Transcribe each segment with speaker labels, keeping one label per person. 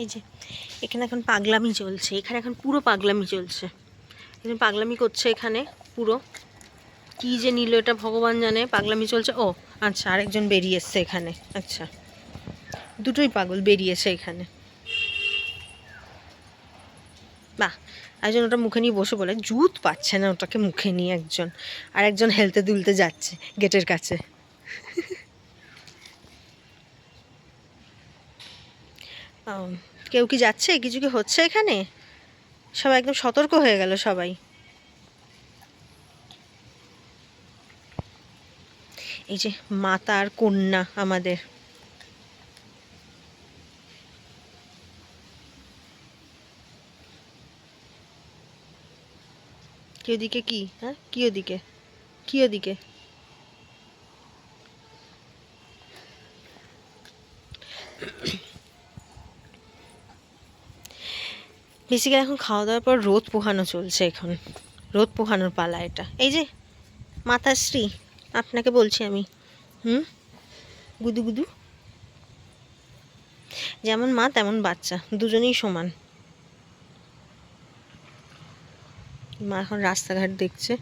Speaker 1: এই যে এখানে এখন পাগলামি চলছে, এখানে এখন পুরো পাগলামি চলছে, এখানে পাগলামি করছে, এখানে পুরো কী যে নিল এটা ভগবান জানে, পাগলামি চলছে। ও আচ্ছা, আরেকজন বেরিয়ে এসছে এখানে, আচ্ছা দুটোই পাগল বেরিয়েছে এখানে। বাহ, একজন ওটা মুখে নিয়ে বসে বলে, জুত পাচ্ছে না ওটাকে মুখে নিয়ে একজন, আর একজন হেলতে দুলতে যাচ্ছে গেটের কাছে। কেউ কি যাচ্ছে, কিছু কি হচ্ছে এখানে? সবাই একদম সতর্ক হয়ে গেল সবাই। এই যে মাতা আর কন্যা আমাদের, কি ওদিকে, কি হ্যাঁ কি ওদিকে, কি ওদিকে? বেসিক্যালি এখন খাওয়া দাওয়ার পর রোদ পোহানো চলছে, এখন রোদ পোহানোর পালা এটা। এই যে মাতাশ্রী, আপনাকে বলছি আমি, গুদু গুদু, যেমন মা তেমন বাচ্চা, দুজনেই সমান। মা এখন রাস্তাঘাট দেখছে,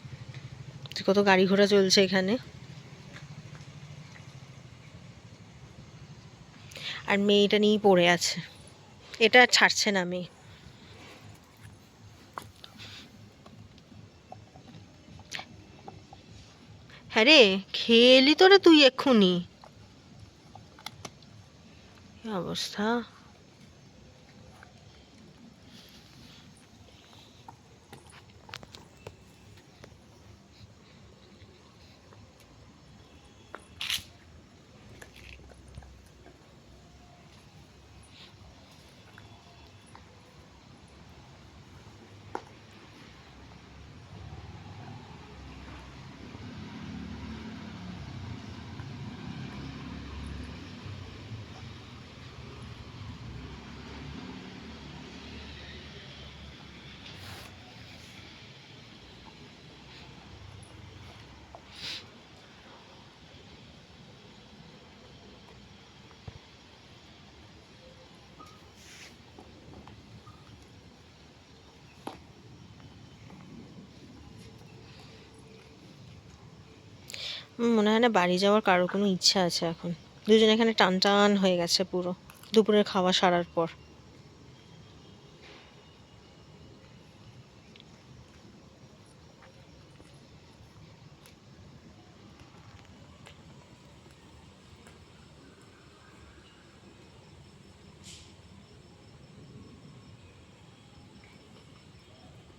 Speaker 1: কত গাড়ি ঘোড়া চলছে এখানে, আর মেয়েটা নিয়েই পড়ে আছে, এটা ছাড়ছে না মেয়ে। হ্যাঁ রে, খেলি তো রে তুই এক্ষুনি, কি অবস্থা। মনে হয় না বাড়ি যাওয়ার কারোর কোনো ইচ্ছা আছে এখন, দুজন এখানে টান টান হয়ে গেছে পুরো দুপুরের খাওয়া সারার পর।